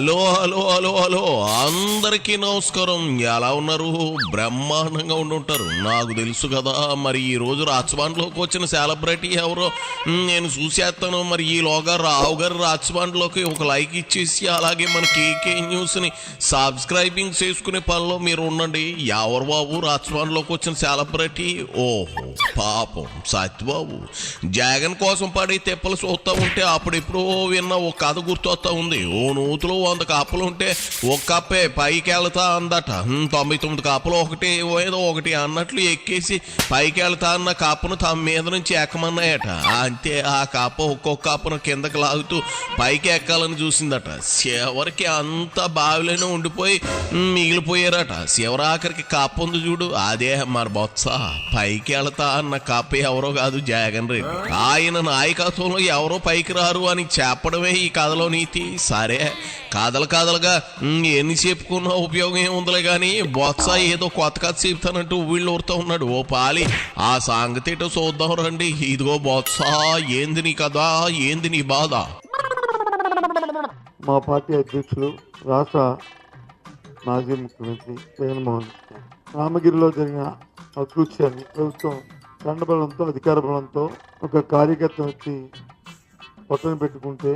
Hello hello hello hello అందరికీ నమస్కారం. ఎలా ఉన్నారు? బ్రహ్మాండంగా ఉండుంటారు, నాకు తెలుసు కదా. మరి ఈ రోజు రాజబాండ్లోకి వచ్చిన సెలబ్రిటీ ఎవరో నేను చూసేస్తాను. మరి ఈలోగా రావు గారు రాజబాండ్లోకి ఒక లైక్ ఇచ్చేసి అలాగే మన కేకే న్యూస్ని సబ్స్క్రైబింగ్ చేసుకునే పనిలో మీరు ఉండండి. ఎవరు బాబు రాజబాండ్లోకి వచ్చిన సెలబ్రిటీ? ఓహో పాపం సత్యబాబు. జగన్ కోసం పడి తెప్పలు చూస్తా ఉంటే అప్పుడెప్పుడో విన్న ఒక కథ గుర్తొస్తా ఉంది. ఓ నూతులో 100 కాపులు ఉంటే ఒక కప్పే పైకి వెళ్తా అందట. 99 కాపులు ఏదో ఒకటి అన్నట్లు ఎక్కేసి పైకి వెళ్తా అన్న కాపును తమ మీద నుంచి ఎక్కమన్నాయట. అంతే ఆ కాప ఒక్కొక్క కాపును కిందకి లాగుతూ పైకి ఎక్కాలని చూసిందట. చివరికి అంతా బావిలోనే ఉండిపోయి మిగిలిపోయారట. చివరాఖరికి కాపు ఉంది చూడు, అదే మరి బొత్స. పైకి వెళ్తా అన్న కాప ఎవరో కాదు, జగన్ రెడ్డి. ఆయన నాయకత్వంలో ఎవరో పైకి రారు అని చెప్పడమే ఈ కథలో నీతి. సరే కథలుగా ఎన్ని చెప్పుకున్నా ఉపయోగం ఏముందిలే కానీ బొత్స ఏదో కొత్త కథ చెప్తానంటూ వీళ్ళు ఊరుతూ ఉన్నాడు. ఓ పాలి ఆ సంగతి ఏంటో చూద్దాం రండి. ఇదిగో బొత్స, ఏంది నీ కథ, ఏంది నీ బాధ? మా పార్టీ అధ్యక్షులు రాష్ట్ర మాజీ ముఖ్యమంత్రి జగన్మోహన్ రెడ్డి రామగిరిలో జరిగిన అకృత్యాన్ని ప్రభుత్వం దండబలంతో అధికార బలంతో ఒక కార్యకర్త వచ్చి పక్కన పెట్టుకుంటే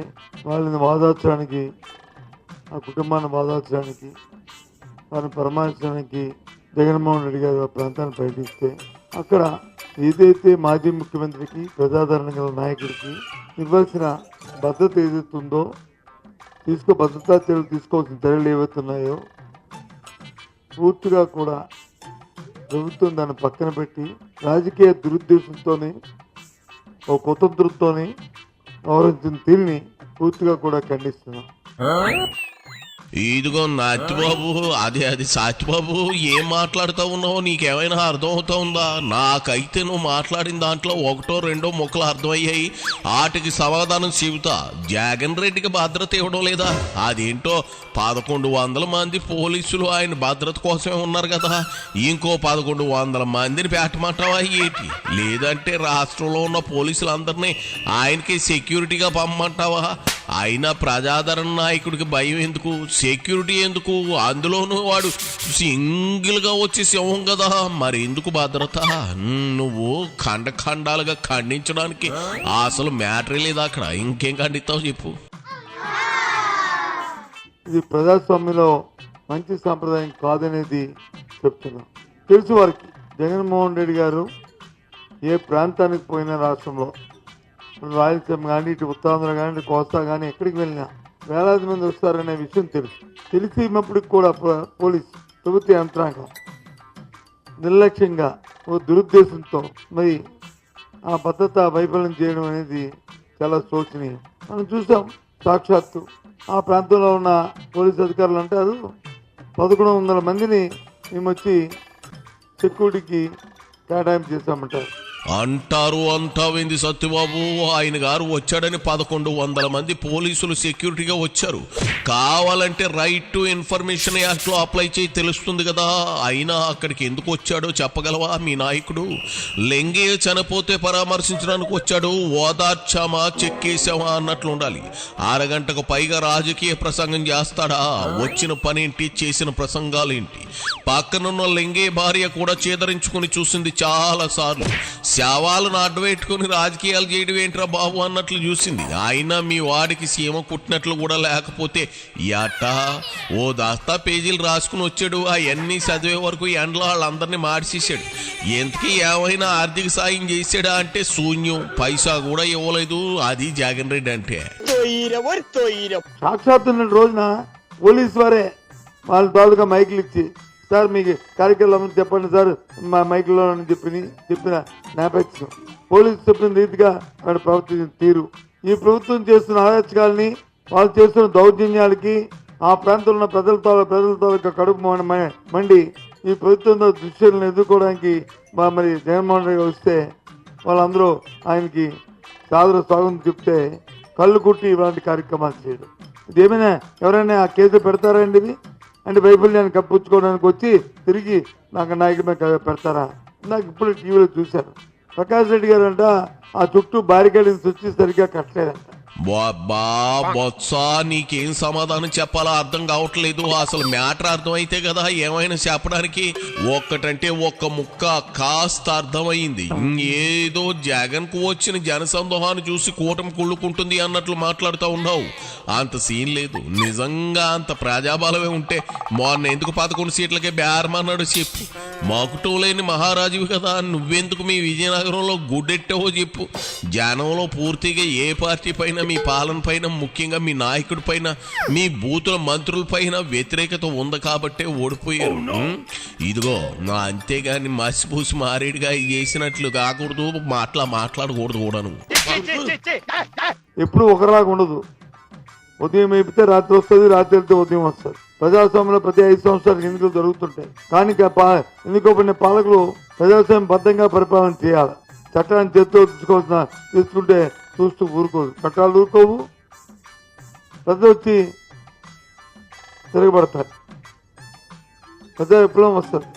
వాళ్ళని వాదార్చడానికి, ఆ కుటుంబాన్ని వాదార్చడానికి, వారిని పరామర్శించడానికి జగన్మోహన్ రెడ్డి గారు ఆ ప్రాంతాన్ని పర్యటిస్తే అక్కడ ఏదైతే మాజీ ముఖ్యమంత్రికి ప్రజాదరణ గల నాయకుడికి ఇవ్వాల్సిన భద్రత ఏదైతుందో భద్రతా చర్యలు తీసుకోవాల్సిన చర్యలు ఏవైతున్నాయో పూర్తిగా కూడా ప్రభుత్వం దాన్ని పక్కన పెట్టి రాజకీయ దురుద్దేశంతో ఒక కుతంత్రంతో వ్యవహరించిన తీరుని పూర్తిగా కూడా ఖండిస్తున్నాం. ఇదిగో నాతిబాబు, అది సాతిబాబు, ఏం మాట్లాడుతూ ఉన్నావో నీకేమైనా అర్థం అవుతా ఉందా? నాకైతే నువ్వు మాట్లాడిన దాంట్లో 1-2 ముక్కలు అర్థమయ్యాయి. వాటికి సమాధానం చెబుతా. జగన్ రెడ్డికి భద్రత ఇవ్వడం లేదా? అదేంటో 1100 మంది పోలీసులు ఆయన భద్రత కోసమే ఉన్నారు కదా. ఇంకో 1100 మందిని పెట్టమంటావా ఏంటి? లేదంటే రాష్ట్రంలో ఉన్న పోలీసులందరినీ ఆయనకి సెక్యూరిటీగా పంపమంటావా? అయినా ప్రజాదరణ నాయకుడికి భయం ఎందుకు, సెక్యూరిటీ ఎందుకు? అందులోనూ వాడు సింగిల్గా వచ్చి సింహం కదా, మరి ఎందుకు భద్రత? నువ్వు ఖండాలుగా ఖండించడానికి అసలు మ్యాటరే లేదు అక్కడ. ఇంకేం ఖండిస్తావు చెప్పు. ఇది ప్రజాస్వామ్యంలో మంచి సాంప్రదాయం కాదనేది చెప్తున్నాం. తెలుసు వారికి. జగన్మోహన్ రెడ్డి గారు ఏ ప్రాంతానికి పోయినా రాష్ట్రంలో, రాయలసీమ కానీ, ఇటు ఉత్తరాంధ్ర కానీ, ఇటు కోస్తా కానీ, ఎక్కడికి వెళ్ళినా వేలాది మంది వస్తారనే విషయం తెలిసినప్పటికి కూడా పోలీస్ ప్రభుత్వ యంత్రాంగం నిర్లక్ష్యంగా ఓ దురుద్దేశంతో మరి ఆ భద్రత వైఫల్యం చేయడం అనేది చాలా శోచనీయం. మనం చూసాం సాక్షాత్తు ఆ ప్రాంతంలో ఉన్న పోలీసు అధికారులు అంటారు 1100 మందిని మేము వచ్చి సెక్యూరిటీకి కేటాయింపు చేశామంటారు. అంటావేంది సత్యబాబు? ఆయన గారు వచ్చాడని 1100 మంది పోలీసులు సెక్యూరిటీగా వచ్చారు. కావాలంటే రైట్ టు ఇన్ఫర్మేషన్ యాక్ట్ లో అప్లై చేయి, తెలుస్తుంది కదా. అయినా అక్కడికి ఎందుకు వచ్చాడో చెప్పగలవా మీ నాయకుడు? లెంగే చనిపోతే పరామర్శించడానికి వచ్చాడు, ఓదార్చామా చెక్కేసామా అన్నట్లు ఉండాలి. అరగంటకు పైగా రాజకీయ ప్రసంగం చేస్తాడా? వచ్చిన పనేంటి, చేసిన ప్రసంగాలేంటి? పక్కనున్న లెంగే భార్య కూడా చేదరించుకుని చూసింది చాలా సార్లు. శవాలను అడ్డుపెట్టుకుని రాజకీయాలు చేయడం ఏంట్రా బాబు అన్నట్లు చూసింది. అయినా మీ వాడికి సీమ కుట్టినట్లు కూడా లేకపోతే ఎట్టా? ఓ దస్తా పేజీలు రాసుకుని వచ్చాడు. అవన్నీ చదివే వరకు ఎండలో వాళ్ళందరినీ మార్చేసాడు. ఎంతకీ ఏమైనా ఆర్థిక సాయం చేసాడా అంటే శూన్యం, పైసా కూడా ఇవ్వలేదు. అది జగన్ రెడ్డి అంటే. సాక్షాత్తు రోజున పోలీసు వారే వాళ్ళ తాలూకా మైకులు ఇచ్చి, సార్ మీకు కార్యక్రమం చెప్పండి సార్, మా మైకుల్లో చెప్పిన నేపథ్యం, పోలీసు చెప్పిన రీతిగా వాడు ప్రవర్తించిన తీరు, ఈ ప్రభుత్వం చేస్తున్న అరాచకాలని, వాళ్ళు చేస్తున్న దౌర్జన్యాలకి ఆ ప్రాంతంలో ఉన్న ప్రజలతో కడుపు మండి ఈ ప్రభుత్వంలో దృశ్యాలను ఎదుర్కోవడానికి మరి జగన్మోహన్ రెడ్డి వస్తే వాళ్ళందరూ ఆయనకి సాదర స్వాగతం చెప్తే కళ్ళు కుట్టి ఇలాంటి కార్యక్రమాలు చేయడం, ఇదేమైనా ఎవరైనా ఆ కేసు పెడతారండి? ఇది అంటే వైఫల్యాన్ని కప్పించుకోవడానికి వచ్చి తిరిగి నాకు నాయకుడి మీద పెడతారా? నాకు ఇప్పుడు టీవీలో చూశాను. ప్రకాష్ రెడ్డి గారు అంట ఆ చుట్టూ బారికేడింగ్స్ వచ్చి సరిగ్గా కట్టలేదంట. బా బొత్స నీకేం సమాధానం చెప్పాలో అర్థం కావట్లేదు. అసలు మ్యాటర్ అర్థమైతే కదా ఏమైనా చెప్పడానికి. ఒక్కటంటే ఒక్క ముక్క కాస్త అర్థమైంది. ఏదో జగన్ కు వచ్చిన జనసందోహాన్ని చూసి కూటమి కుళ్ళుకుంటుంది అన్నట్లు మాట్లాడుతూ ఉన్నావు. అంత సీన్ లేదు. నిజంగా అంత ప్రజాబలమే ఉంటే మొన్న ఎందుకు 11 సీట్లకే బేరమన్నాడు చెప్పు. మాకుటం లేని మహారాజువి కదా, నువ్వెందుకు మీ విజయనగరంలో గుడ్డెట్టావో చెప్పు. జనంలో పూర్తిగా ఏ పార్టీ పైన, మీ పాలన పైన, ముఖ్యంగా మీ నాయకుడి పైన, మీ బూతుల మంత్రుల పైన వ్యతిరేకత ఉంది కాబట్టే ఓడిపోయారు. ఇదిగో నా అంతేగాని మసిపూసి మారేడుగా చేసినట్లు కాకూడదు, మాట్లాడకూడదు కూడాను. ఎప్పుడు ఒకలాగా ఉండదు. ఉదయం అయిపోతే రాత్రి వస్తుంది, రాత్రి వెళ్తే ఉదయం వస్తుంది. ప్రజాస్వామ్యంలో ప్రతి 5 సంవత్సరాలకు ఎన్నికలు జరుగుతుంటాయి. కానీ ఎన్నుకోబడిన పాలకులు ప్రజాస్వామ్యం బద్ధంగా పరిపాలన చేయాలి. చట్టాన్ని చేతితో తీసుకుంటే చూస్తూ ఊరుకోదు. చట్టాలు ఊరుకోవు, ప్రజలు వచ్చి తిరగబడతారు. ప్రజా విప్లవం వస్తుంది.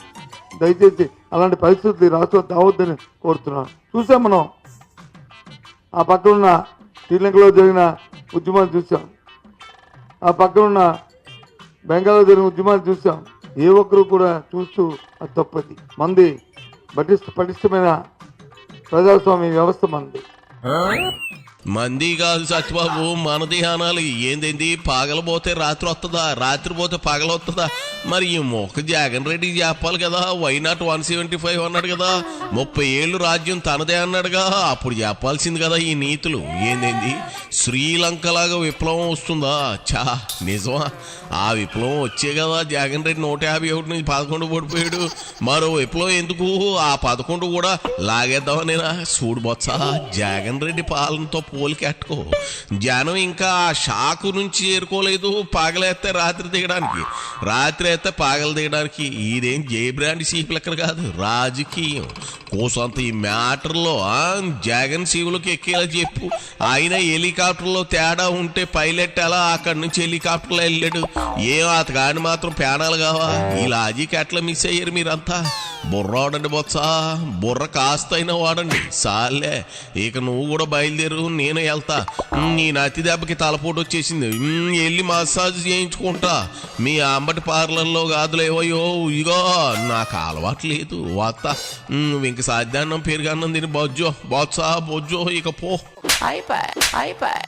దయచేసి అలాంటి పరిస్థితులు రాష్ట్రం తావద్దని కోరుతున్నాను. చూసాం మనం ఆ పక్కన ఉన్న శ్రీలంకలో జరిగిన ఉద్యమాలు చూసాం, ఆ పక్కన ఉన్న బెంగాల్లో జరిగిన ఉద్యమాలు చూసాం. ఏ ఒక్కరు కూడా చూస్తూ అది తప్పది. మంది పటిష్టమైన ప్రజాస్వామ్య వ్యవస్థ మంది కాదు సత్యబాబు, మనది అనాలి. ఏందేంది పగలబోతే రాత్రి వస్తుందా, రాత్రి పోతే పగల వస్తుందా? మరి ఈ మొక్క జగన్ రెడ్డికి చెప్పాలి కదా. వైనాట్ 175 అన్నాడు కదా, 30 ఏళ్ళు రాజ్యం తనదే అన్నాడుగా. అప్పుడు చెప్పాల్సింది కదా ఈ నీతులు. ఏందేంది శ్రీలంకలాగా విప్లవం వస్తుందా? చా నిజమా? ఆ విప్లవం వచ్చే కదా జగన్ రెడ్డి 151 నుంచి 11 పడిపోయాడు. మరో విప్లవం ఎందుకు? ఆ 11 కూడా లాగేద్దామనేనా? చూడు బొత్స, జగన్ రెడ్డి పాలనతో పోలికెట్టుకో. జనం ఇంకా ఆ షాకు నుంచి చేరుకోలేదు. పగలేస్తే రాత్రి దిగడానికి, రాత్రి అయితే పగలు దిగడానికి. ఇదేం జే బ్రాండ్ సీపు లెక్కన కాదు, రాజకీయం కోసంత ఈ మ్యాటర్లో జగన్ సీవులకు ఎక్కేలా చెప్పు. ఆయన హెలికాప్టర్లో తేడా ఉంటే పైలట్ ఎలా అక్కడి నుంచి హెలికాప్టర్లో వెళ్ళాడు? ఏం అతగాని మాత్రం ప్యానాలు కావా? ఈ లాజిక్ ఎట్లా మిస్ అయ్యారు మీరంతా? బుర్ర వాడండి బొత్స, బుర్ర కాస్తైనా వాడండి. సాలే, ఇక నువ్వు కూడా బయలుదేరు, నేను వెళ్తా. నీ నతి దెబ్బకి తలపోటు వచ్చేసింది. వెళ్ళి మసాజ్ చేయించుకుంటా. మీ అంబటి పార్లర్లో కాదులేవయ్యో. ఇగో నాకు అలవాటు లేదు, వస్తా. నువ్వు ఇంక సాధ్యాన్నం పెరుగన్నం తిని బొజ్జో బొత్స బొజ్జో, ఇక పో. అయిపోయి